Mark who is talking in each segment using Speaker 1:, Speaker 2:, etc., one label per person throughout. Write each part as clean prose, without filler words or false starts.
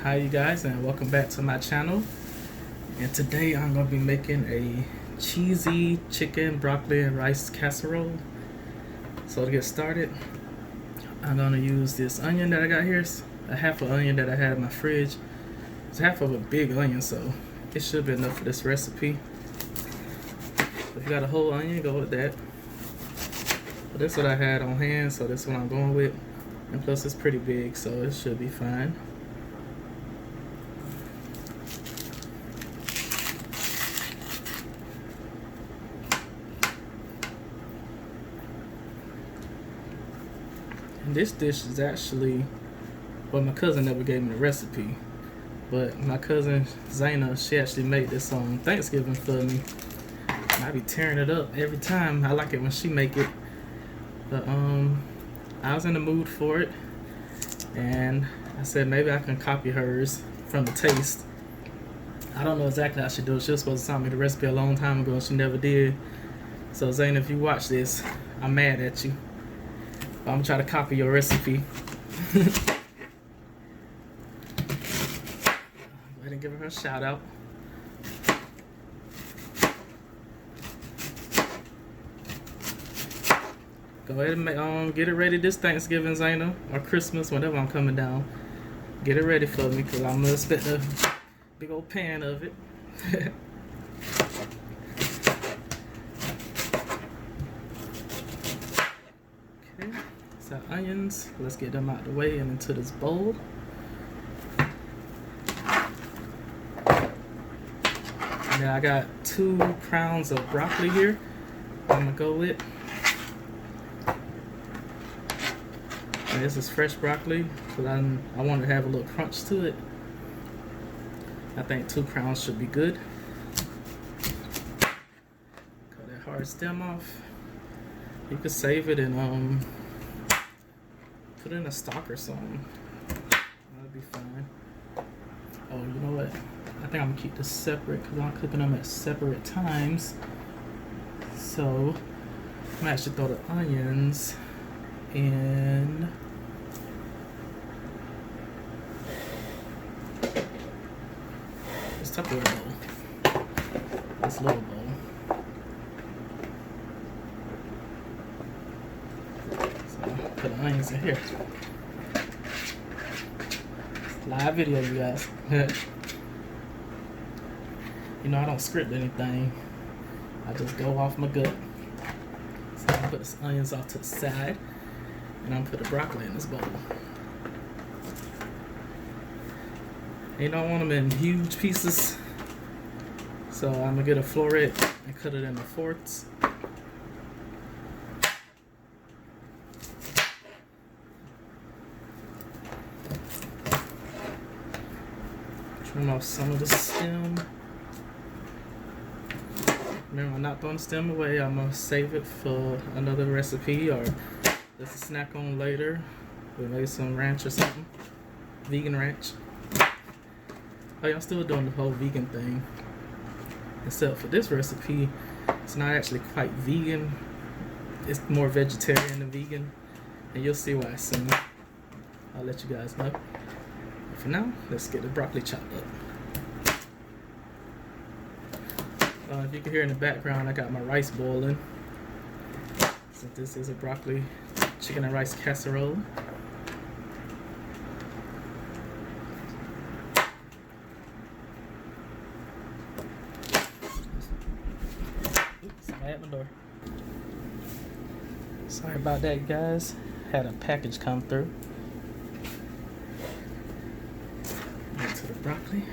Speaker 1: Hi you guys, and welcome back to my channel. And today I'm going to be making a cheesy chicken, broccoli, and rice casserole. So to get started, I'm going to use this onion that I got here. It's a half an onion that I had in my fridge. It's half of a big onion, so it should be enough for this recipe. If you got a whole onion, go with that. But this is what I had on hand, so this is what I'm going with. And plus it's pretty big, so it should be fine. And this dish is actually, well, my cousin never gave me the recipe, but my cousin Zayna, she actually made this on Thanksgiving for me. And I be tearing it up every time. I like it when she make it. But I was in the mood for it, and I said maybe I can copy hers from the taste. I don't know exactly how she do it. She was supposed to tell me the recipe a long time ago, and she never did. So Zayna, if you watch this, I'm mad at you. I'm gonna try to copy your recipe. Go ahead and give her a shout out. Go ahead and get it ready this Thanksgiving, Zayna, or Christmas, whenever I'm coming down. Get it ready for me, because I'm gonna expect a big old pan of it. Okay, so onions, let's get them out the way and into this bowl. And then I got 2 crowns of broccoli here I'm gonna go with. And this is fresh broccoli, because I want to have a little crunch to it. I think 2 crowns should be good. Cut that hard stem off. You could save it and put it in a stock or something. That'd be fine. Oh, you know what? I think I'm gonna keep this separate because I'm cooking them at separate times. So I'm gonna actually throw the onions in this Tupperware bowl. This little bowl. So put the onions in here. It's live video, you guys. You know, I don't script anything. I just go off my gut. So I'm gonna put the onions off to the side, and I'm gonna put the broccoli in this bowl. You don't want them in huge pieces, so I'm gonna get a floret and cut it into fourths. Trim off some of the stem. Remember, I'm not throwing the stem away. I'm gonna save it for another recipe or just a snack on later with maybe some ranch or something. Vegan ranch. Oh yeah, I'm still doing the whole vegan thing. Except for this recipe, it's not actually quite vegan. It's more vegetarian than vegan. And you'll see why soon. I'll let you guys know. But for now, let's get the broccoli chopped up. If you can hear in the background, I got my rice boiling. So this is a broccoli chicken and rice casserole. Oops, I had my door. Sorry about that, guys. Had a package come through. Back to the broccoli.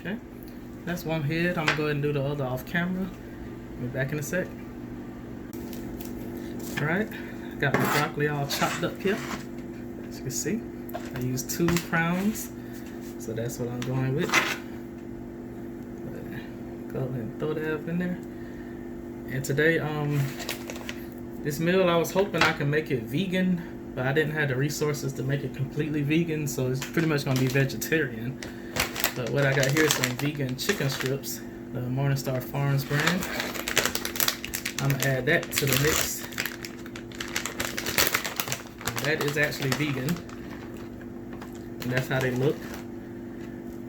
Speaker 1: Okay, that's one head. I'm gonna go ahead and do the other off camera. Be back in a sec. Alright, got my broccoli all chopped up here. As you can see, I used 2 crowns, so that's what I'm going with. Go ahead and throw that up in there. And today, this meal, I was hoping I could make it vegan, but I didn't have the resources to make it completely vegan, so it's pretty much gonna be vegetarian. But what I got here is some vegan chicken strips, the Morningstar Farms brand. I'm gonna add that to the mix. And that is actually vegan, and that's how they look.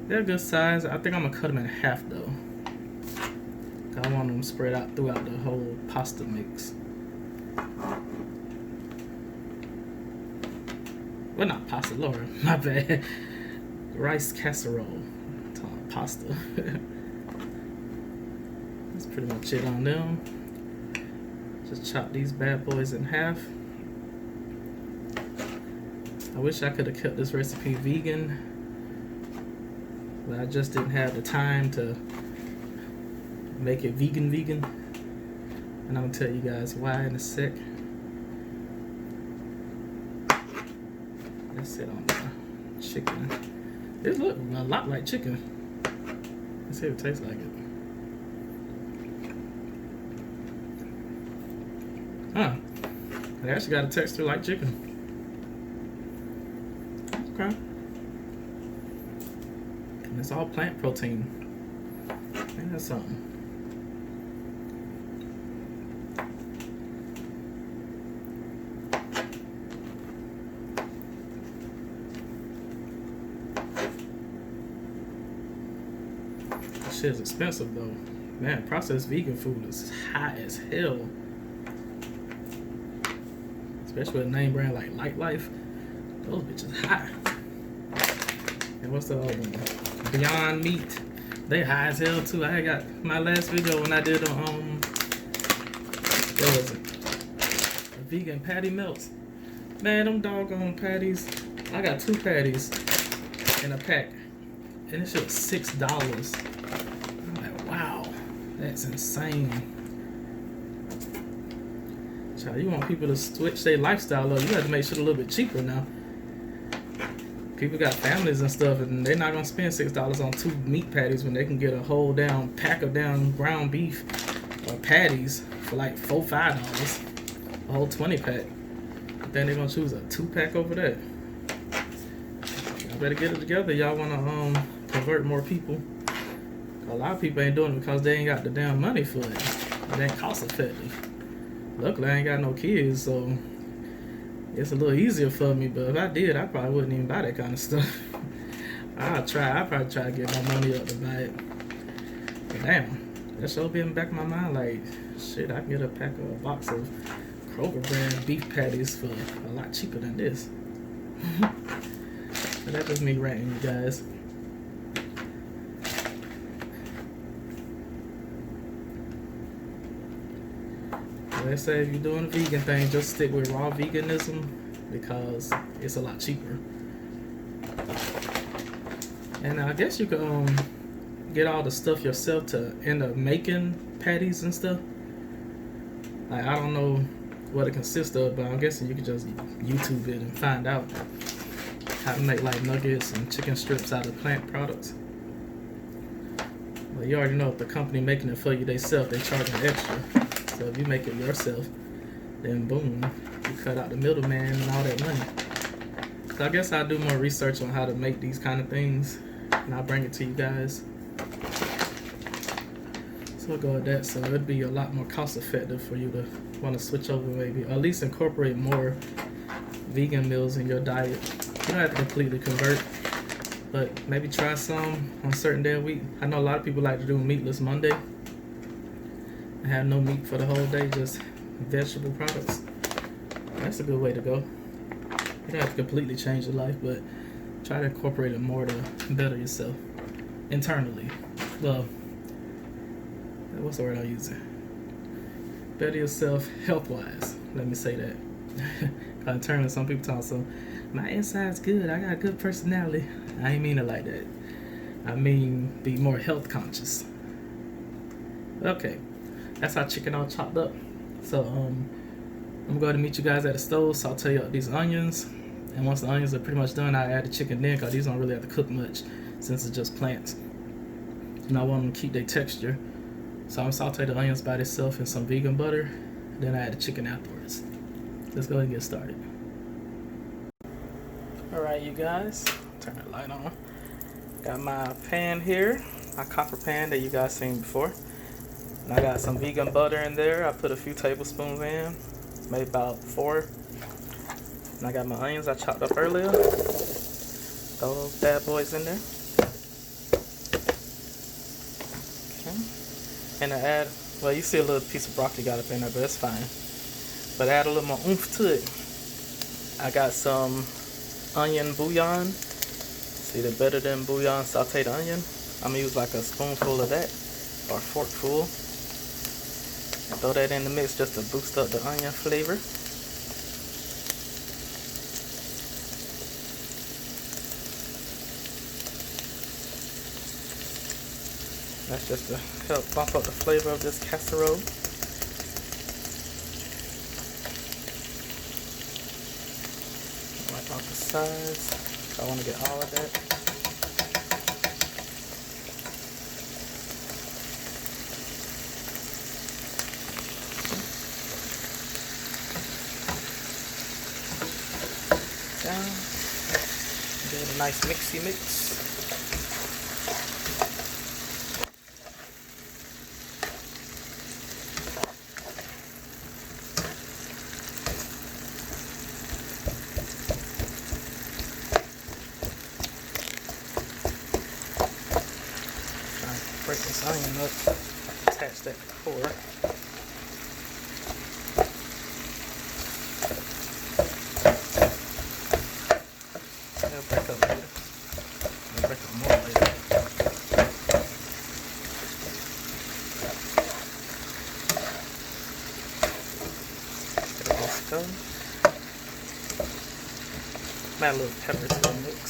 Speaker 1: They're good size. I think I'm gonna cut them in half though. I want them spread out throughout the whole pasta mix. Well, not pasta, Lord, my bad. Rice casserole. Pasta. That's pretty much it on them. Just chop these bad boys in half. I wish I could have kept this recipe vegan, but I just didn't have the time to make it vegan. And I'm gonna tell you guys why in a sec. Let's sit on the chicken. This looks a lot like chicken. Let's see if it tastes like it. Huh. It actually got a texture like chicken. Okay. And it's all plant protein. Ain't that something? Shit is expensive though. Man, processed vegan food is high as hell. Especially with a name brand like Light Life. Those bitches high. And what's the other one? Beyond Meat. They high as hell too. I got my last video when I did what was it? The vegan patty melts. Man, them doggone patties. I got 2 patties in a pack. And it's just $6. I'm like, wow, that's insane. Child, you want people to switch their lifestyle up, you have to make shit a little bit cheaper now. People got families and stuff, and they're not gonna spend $6 on 2 meat patties when they can get a whole down pack of down ground beef or patties for like $4, $5, a whole 20 pack. But then they're gonna choose a 2 pack over that. Y'all better get it together. Y'all wanna convert more people. A lot of people ain't doing it because they ain't got the damn money for it. It ain't cost effective. Luckily, I ain't got no kids, so it's a little easier for me. But if I did, I probably wouldn't even buy that kind of stuff. I'll probably try to get my money up to buy it. But damn, that sure be in the back of my mind. Like, shit, I can get a box of Kroger brand beef patties for a lot cheaper than this. But that's just me ranting, you guys. They say if you're doing a vegan thing, just stick with raw veganism because it's a lot cheaper. And I guess you can get all the stuff yourself to end up making patties and stuff. Like, I don't know what it consists of, but I'm guessing you can just YouTube it and find out how to make like nuggets and chicken strips out of plant products. Well, you already know if the company making it for you themselves, they charging extra. So if you make it yourself, then boom, you cut out the middleman and all that money. So I guess I'll do more research on how to make these kind of things, and I'll bring it to you guys. So we'll go with that. So it'd be a lot more cost effective for you to want to switch over, maybe, or at least incorporate more vegan meals in your diet. You don't have to completely convert, but maybe try some on a certain day of the week. I know a lot of people like to do meatless Monday. Have no meat for the whole day, just vegetable products. That's a good way to go. You don't have to completely change your life, but try to incorporate it more to better yourself internally. Well, what's the word I'm using? Better yourself health-wise. Let me say that. Internally, some people talk so, my inside's good, I got a good personality. I ain't mean it like that. I mean be more health conscious. Okay. That's our chicken all chopped up. So I'm going to meet you guys at the stove, saute up these onions. And once the onions are pretty much done, I add the chicken in, because these don't really have to cook much since it's just plants. And I want them to keep their texture. So I'm going to saute the onions by themselves in some vegan butter. Then I add the chicken afterwards. Let's go ahead and get started. Alright, you guys, turn the light on. Got my pan here, my copper pan that you guys seen before. And I got some vegan butter in there. I put a few tablespoons in, maybe about 4. And I got my onions I chopped up earlier. Throw those bad boys in there. Okay. And I add, well, you see a little piece of broccoli got up in there, but that's fine. But add a little more oomph to it. I got some onion bouillon. See, the better than bouillon sauteed onion. I'm gonna use like a spoonful of that, or a forkful. And throw that in the mix just to boost up the onion flavor. That's just to help bump up the flavor of this casserole. Wipe off the sides. I want to get all of that. Down. Get a nice mixy mix. Break this onion up, attach that core. It'll break up later. It'll break up more later. Get it all done. Add a little pepper to the mix.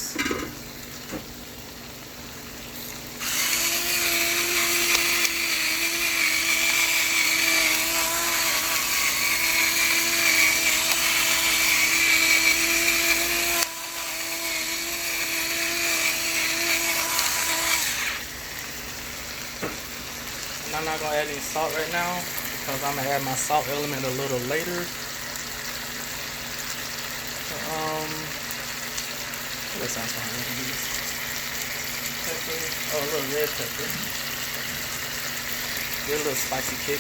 Speaker 1: I'm not going to add any salt right now because I'm going to add my salt element a little later. What else I'm going to use? Pepper. Oh, a little red pepper. Get a little spicy kick.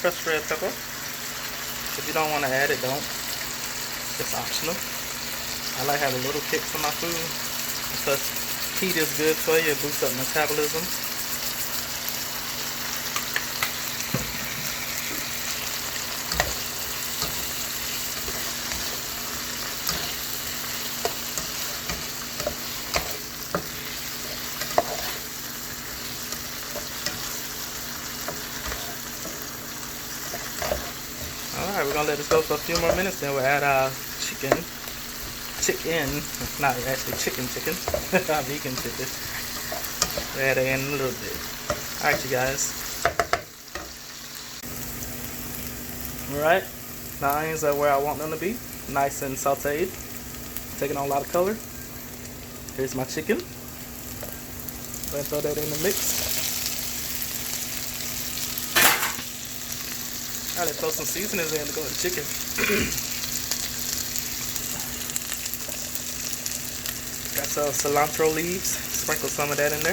Speaker 1: Crushed red pepper. If you don't want to add it, don't. It's optional. I like to have a little kick to my food because heat is good for you, it boosts up metabolism. Alright, we're going to let this go for a few more minutes, then we'll add our chicken, not actually chicken, vegan chicken. Add it in a little bit. Alright, you guys. Alright, the onions are where I want them to be, nice and sauteed, taking on a lot of color. Here's my chicken. Go ahead and throw that in the mix. Alright, let's throw some seasonings in to go with the chicken. Got some cilantro leaves. Sprinkle some of that in there.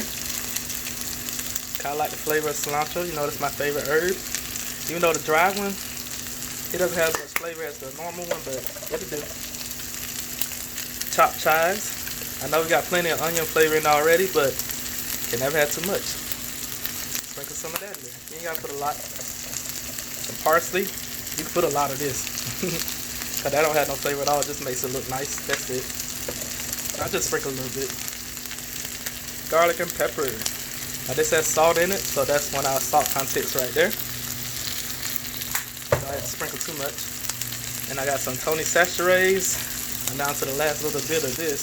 Speaker 1: Kinda like the flavor of cilantro. You know, that's my favorite herb. Even though the dry one, it doesn't have as much flavor as the normal one, but it'll do. Chopped chives. I know we got plenty of onion flavor in already, but can never have too much. Sprinkle some of that in there. You ain't gotta put a lot. Some parsley. You can put a lot of this. Cause that don't have no flavor at all. It just makes it look nice. That's it. I just sprinkle a little bit. Garlic and pepper. Now this has salt in it, so that's one of our salt contents right there. So I didn't sprinkle too much. And I got some Tony Sachets. I'm down to the last little bit of this.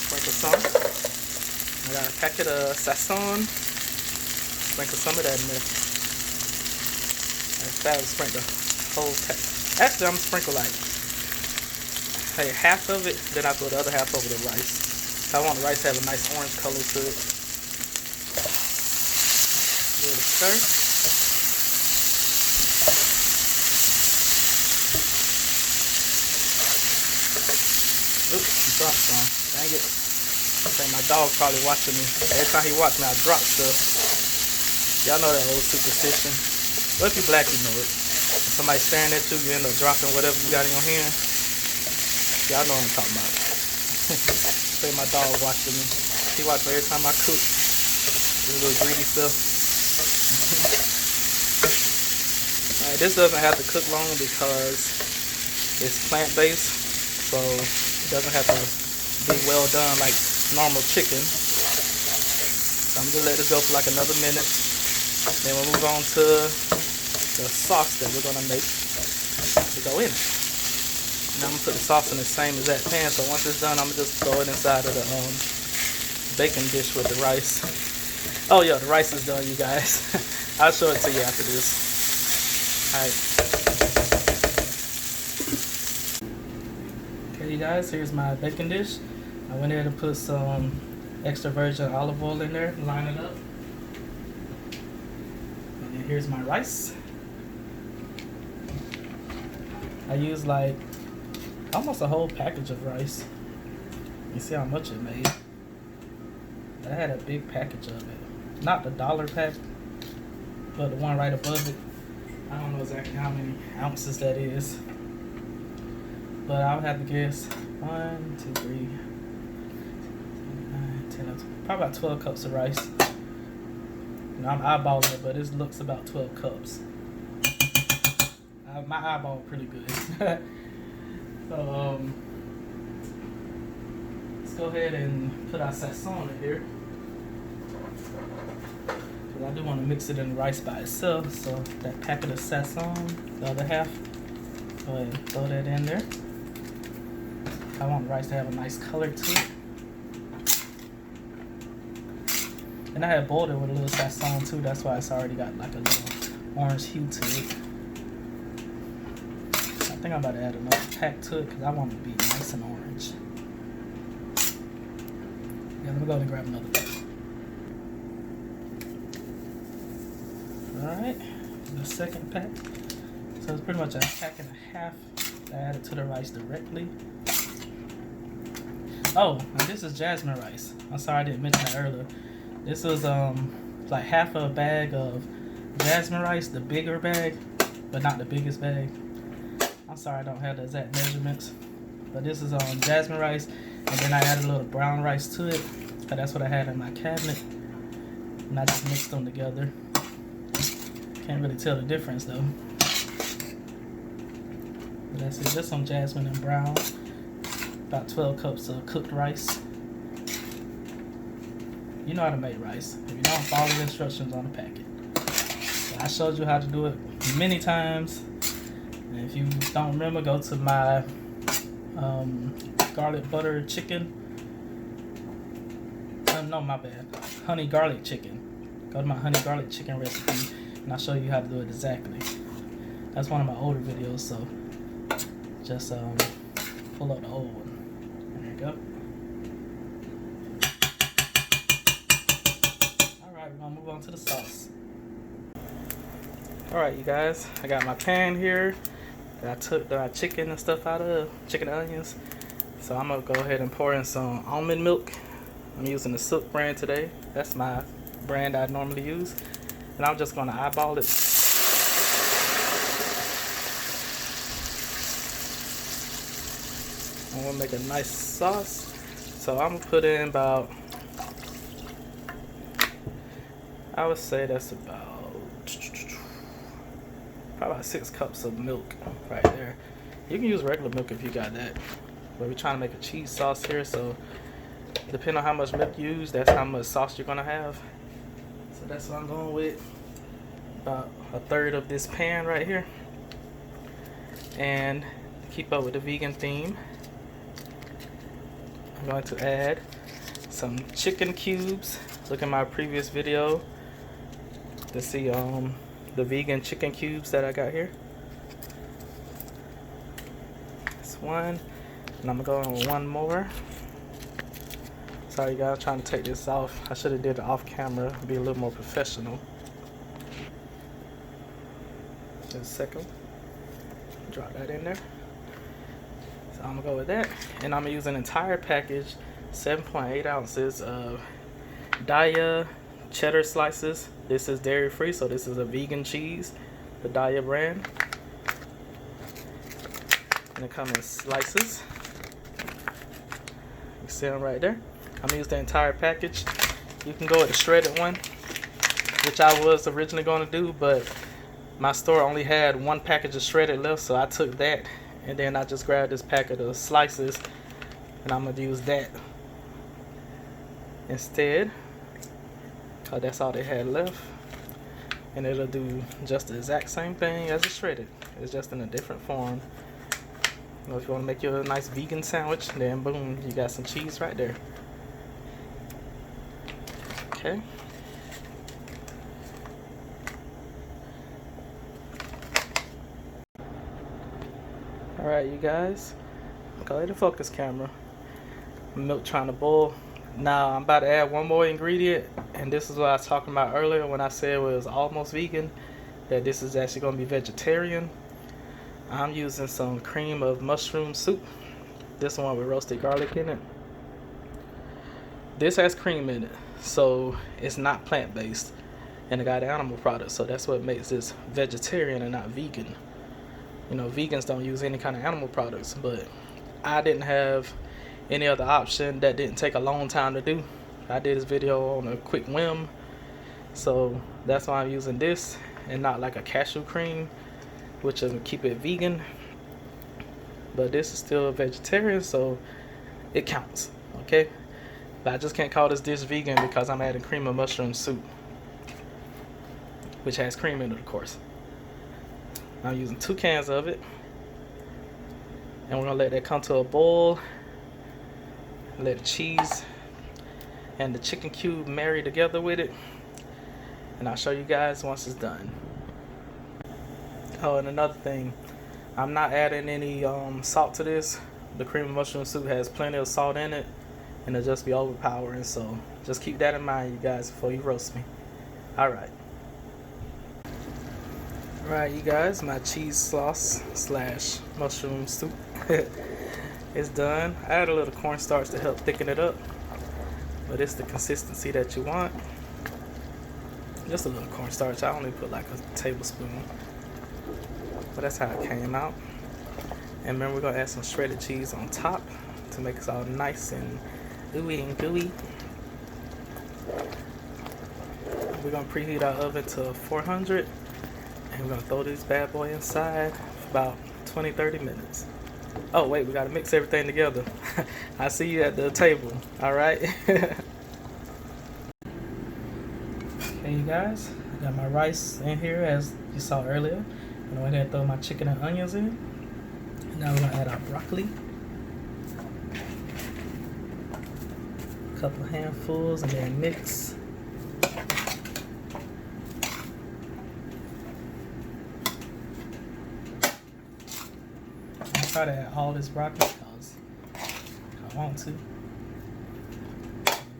Speaker 1: Sprinkle some. I got a packet of Sasson. sprinkle some of that in there. Instead of sprinkle the whole pack. Actually, I'm gonna sprinkle like half of it, then I put the other half over the rice. I want the rice to have a nice orange color to it. Give it a stir. Oops, dropped some. Dang it. I think my dog probably watching me. Every time he watches me, I drop stuff. Y'all know that old superstition. Well, if you're black, you know it. If somebody's staring at you, you end up dropping whatever you got in your hand. Y'all know what I'm talking about. Say my dog watching me. He watches me every time I cook. This little greedy stuff. Alright, this doesn't have to cook long because it's plant-based. So it doesn't have to be well done like normal chicken. So I'm gonna let this go for like another minute. Then we'll move on to the sauce that we're gonna make to go in. Now I'm gonna put the sauce in the same exact pan. So once it's done, I'm gonna just throw it inside of the baking dish with the rice. Oh yeah, the rice is done, you guys. I'll show it to you after this. Alright. Okay, you guys, here's my baking dish. I went ahead and put some extra virgin olive oil in there, line it up. And then here's my rice. I used like almost a whole package of rice. You see how much it made. I had a big package of it. Not the dollar pack, but the one right above it. I don't know exactly how many ounces that is. But I would have to guess 1, 2, 3, 9, 10, 11, probably about 12 cups of rice. You know, I'm eyeballing it, but it looks about 12 cups. My eyeball pretty good. So let's go ahead and put our sazon in here. Because I do want to mix it in the rice by itself. So that packet of sazon, the other half, go ahead and throw that in there. I want the rice to have a nice color to it. And I had boiled it with a little sazon too. That's why it's already got like a little orange hue to it. I think I'm about to add another pack to it because I want it to be nice and orange. Yeah, let me go ahead and grab another pack. Alright, the second pack. So it's pretty much a pack and a half. I added to the rice directly. Oh, and this is jasmine rice. I'm sorry I didn't mention that earlier. This was like half a bag of jasmine rice, the bigger bag, but not the biggest bag. I'm sorry I don't have the exact measurements, but this is jasmine rice, and then I added a little brown rice to it, because that's what I had in my cabinet, and I just mixed them together. Can't really tell the difference though. But that's it, just some jasmine and brown. About 12 cups of cooked rice. You know how to make rice. If you don't, follow the instructions on the packet. So I showed you how to do it many times. And if you don't remember, go to my garlic butter chicken. No, my bad. Honey garlic chicken. Go to my honey garlic chicken recipe, and I'll show you how to do it exactly. That's one of my older videos, so just pull up the old one. There you go. Alright, we're gonna move on to the sauce. Alright, you guys, I got my pan here that I took the chicken and stuff out of, chicken and onions. So I'm gonna go ahead and pour in some almond milk. I'm using the Silk brand today. That's my brand I normally use. And I'm just gonna eyeball it. I'm gonna make a nice sauce. So I'm gonna put in about, I would say that's about probably about 6 cups of milk right there. You can use regular milk if you got that. But we're trying to make a cheese sauce here, so depending on how much milk you use, that's how much sauce you're gonna have. So that's what I'm going with. About 1/3 of this pan right here. And to keep up with the vegan theme, I'm going to add some chicken cubes. Look at my previous video to see the vegan chicken cubes that I got here. That's one, and I'm gonna go on one more. Sorry guys, I'm trying to take this off. I should have did it off camera, be a little more professional. Just a second. Drop that in there. So I'm gonna go with that, and I'm gonna use an entire package, 7.8 ounces of Daiya cheddar slices. This is dairy free, so this is a vegan cheese, the Daiya brand. And it comes in slices. You see them right there. I'm gonna use the entire package. You can go with the shredded one, which I was originally going to do, but my store only had one package of shredded left, so I took that, and then I just grabbed this packet of slices, and I'm gonna use that instead, because that's all they had left. And it'll do just the exact same thing as the shredded. It's just in a different form. You know, if you want to make your nice vegan sandwich, then boom, you got some cheese right there. Okay. Alright, you guys. Go ahead and focus camera. Milk trying to boil. Now I'm about to add one more ingredient, and this is what I was talking about earlier when I said it was almost vegan, that this is actually going to be vegetarian. I'm using some cream of mushroom soup. This one with roasted garlic in it. This has cream in it, so it's not plant-based, and it got animal products, so that's what makes this vegetarian and not vegan. You know, vegans don't use any kind of animal products, but I didn't have any other option that didn't take a long time to do. I did this video on a quick whim, so that's why I'm using this and not like a cashew cream, which will keep it vegan. But this is still vegetarian, so it counts, okay? But I just can't call this dish vegan because I'm adding cream of mushroom soup, which has cream in it, of course. I'm using 2 cans of it, and we're gonna let that come to a boil. Let the cheese and the chicken cube marry together with it, and I'll show you guys once it's done. Oh, and another thing, I'm not adding any salt to this. The cream of mushroom soup has plenty of salt in it, and it'll just be overpowering, so just keep that in mind, you guys, before you roast me. Alright. Alright, you guys, my cheese sauce slash mushroom soup is done. I add a little cornstarch to help thicken it up, but it's the consistency that you want. Just a little cornstarch. I only put like a tablespoon, but that's how it came out. And then we're gonna add some shredded cheese on top to make it all nice and ooey and gooey. We're gonna preheat our oven to 400, and we're gonna throw this bad boy inside for about 20-30 minutes. Oh wait, we gotta mix everything together. I'll see you at the table. Alright. Okay, you guys, I got my rice in here as you saw earlier. I'm gonna go ahead and throw my chicken and onions in. Now we're gonna add our broccoli. A couple handfuls, and then mix. Try to add all this broccoli because I want to. If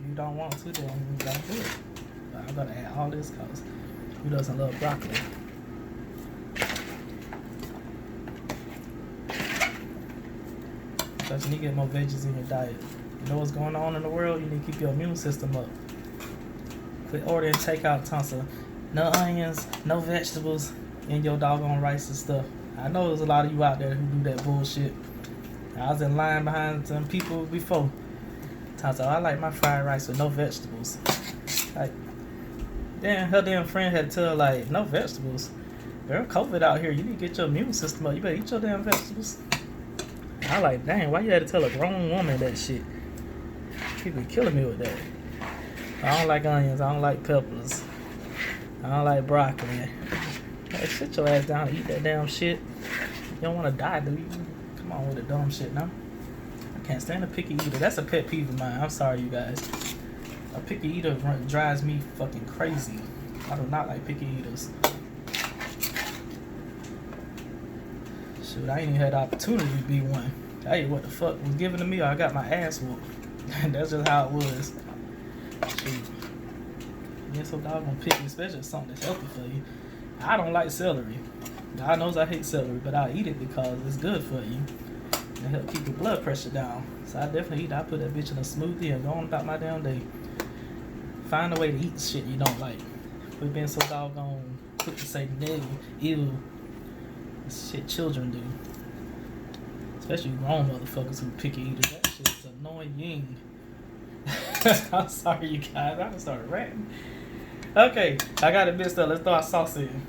Speaker 1: you don't want to, then you don't do it. But I'm gonna add all this because who doesn't love broccoli? Because you need to get more veggies in your diet. You know what's going on in the world? You need to keep your immune system up. Quit ordering takeout tons of no onions, no vegetables in your doggone rice and stuff. I know there's a lot of you out there who do that bullshit. I was in line behind some people before. Times I like my fried rice with no vegetables. Like, damn, her damn friend had to tell her, like, no vegetables. Girl, COVID out here. You need to get your immune system up. You better eat your damn vegetables. I like, dang, why you had to tell a grown woman that shit? People be killing me with that. I don't like onions. I don't like peppers. I don't like broccoli. Hey, sit your ass down and eat that damn shit. You don't want to die, do you? Come on with the dumb shit now. I can't stand a picky eater. That's a pet peeve of mine. I'm sorry, you guys. A picky eater drives me fucking crazy. I do not like picky eaters. Shoot, I ain't even had the opportunity to be one. I ate what the fuck was given to me, or I got my ass whooped. That's just how it was. Shoot. You're so doggone picky, especially something that's healthy for you. I don't like celery. God knows I hate celery, but I eat it because it's good for you. It help keep your blood pressure down. So I definitely eat it. I put that bitch in a smoothie and go on about my damn day. Find a way to eat shit you don't like. We've been so doggone quick to say no, ew. This shit children do. Especially grown motherfuckers who picky eaters. That shit's annoying. I'm sorry, you guys. I done started ranting. Okay, I got it mixed up. Let's throw our sauce in.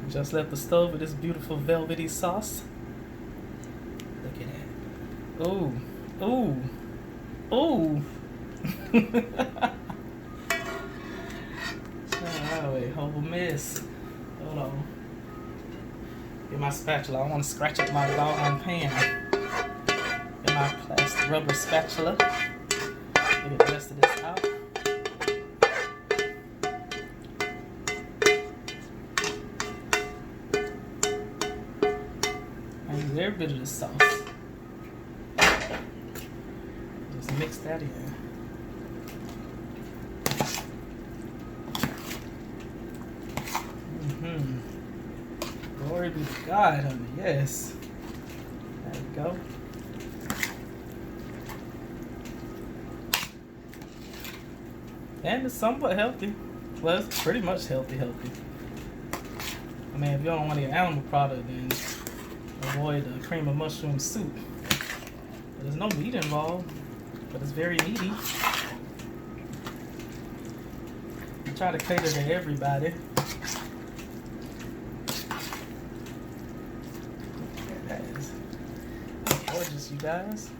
Speaker 1: Just left the stove with this beautiful velvety sauce. Look at that. Ooh. Ooh. Ooh. Oh, wait, whole mess. Hold on. Get my spatula. I want to scratch up my doggone pan. Get my plastic rubber spatula. Get the rest of this out. I use every bit of this sauce. Just mix that in. Glory be to God, honey. Yes. There we go. And it's somewhat healthy. Well, it's pretty much healthy. I mean, if you don't want to eat animal product, then avoid the cream of mushroom soup. But there's no meat involved, but it's very meaty. You try to cater to everybody. That is gorgeous, you guys.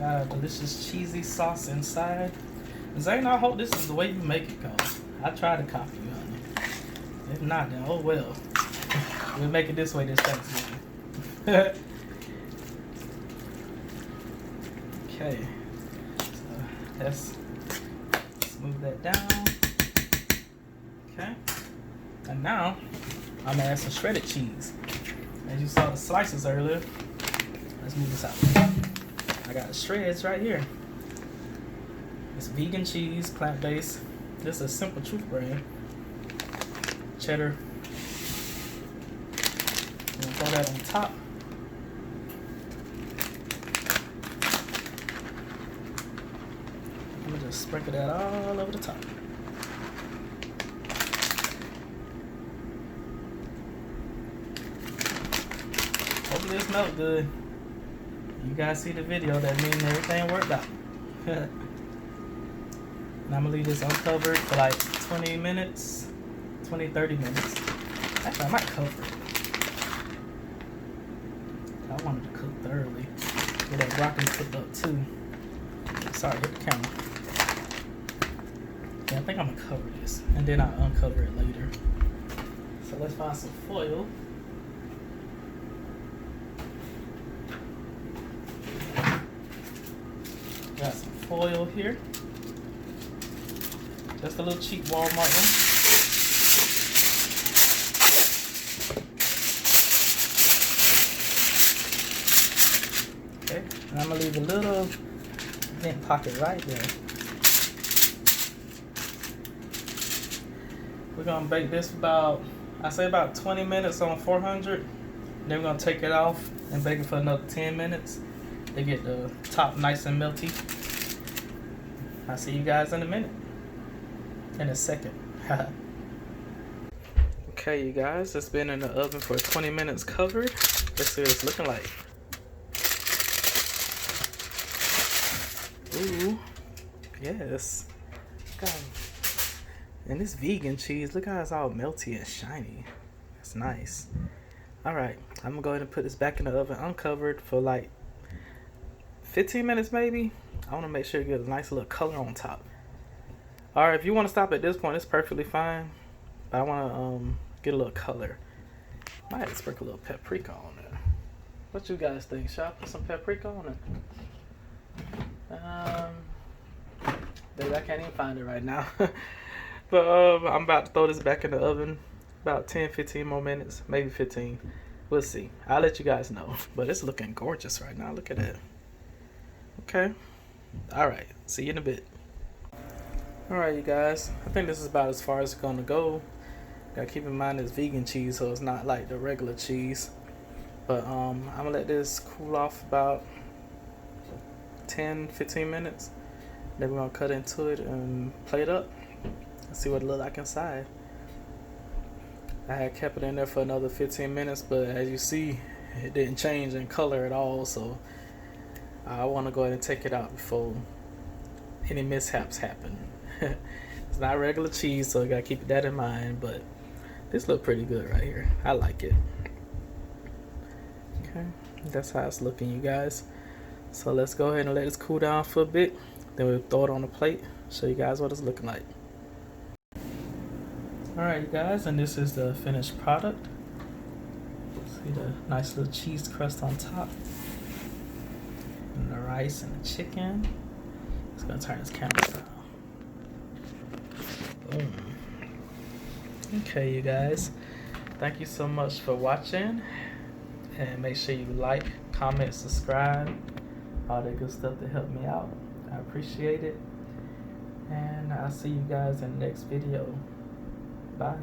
Speaker 1: Got a delicious cheesy sauce inside. Zane, I hope this is the way you make it, cause I tried to copy you, honey. If not, then oh well. We'll make it this way this Thanksgiving. Okay. So let's move that down. Okay. And now I'm gonna add some shredded cheese. As you saw the slices earlier. Let's move this out. I got the shreds right here. It's vegan cheese, plant-based. This is a Simple Truth brand. Cheddar. I'm gonna throw that on top. I'm gonna just sprinkle that all over the top. Hopefully it smells good. You guys see the video, that means everything worked out. And I'm gonna leave this uncovered for like 20 minutes, 30 minutes. Actually, I might cover it. I wanted to cook thoroughly. Get that broccoli cooked up too. Sorry, hit the camera. Yeah, I think I'm gonna cover this, and then I'll uncover it later. So let's find some foil. Got some foil here. Just a little cheap Walmart one. Okay, and I'm gonna leave a little vent pocket right there. We're gonna bake this for about, I say about 20 minutes on 400. Then we're gonna take it off and bake it for another 10 minutes. To get the top nice and melty. I'll see you guys in a minute. In a second. Okay, you guys, it's been in the oven for 20 minutes covered. Let's see what it's looking like. Ooh, yes. God. And this vegan cheese, look how it's all melty and shiny. That's nice. Alright, I'm gonna go ahead and put this back in the oven uncovered for like 15 minutes maybe. I want to make sure you get a nice little color on top. Alright, if you want to stop at this point, it's perfectly fine. But I want to get a little color. Might have to sprinkle a little paprika on there. What you guys think? Should I put some paprika on it? Baby, I can't even find it right now. But I'm about to throw this back in the oven. About 10-15 more minutes, maybe 15. We'll see. I'll let you guys know. But it's looking gorgeous right now. Look at that. Okay. All right. See you in a bit. All right, you guys. I think this is about as far as it's gonna go. Gotta keep in mind it's vegan cheese, so it's not like the regular cheese. But I'm gonna let this cool off about 10-15 minutes. Then we're gonna cut into it and plate up and see what it look like inside. I had kept it in there for another 15 minutes, but as you see, it didn't change in color at all. So I want to go ahead and take it out before any mishaps happen. It's not regular cheese, so you gotta keep that in mind. But this look pretty good right here. I like it. Okay, that's how it's looking, you guys. So let's go ahead and let this cool down for a bit. Then we'll throw it on the plate, show you guys what it's looking like. Alright, you guys, and this is the finished product. See the nice little cheese crust on top. And the rice and the chicken. Just gonna turn this camera around. Boom. Okay, you guys. Thank you so much for watching. And make sure you like, comment, subscribe. All that good stuff to help me out. I appreciate it. And I'll see you guys in the next video. Bye.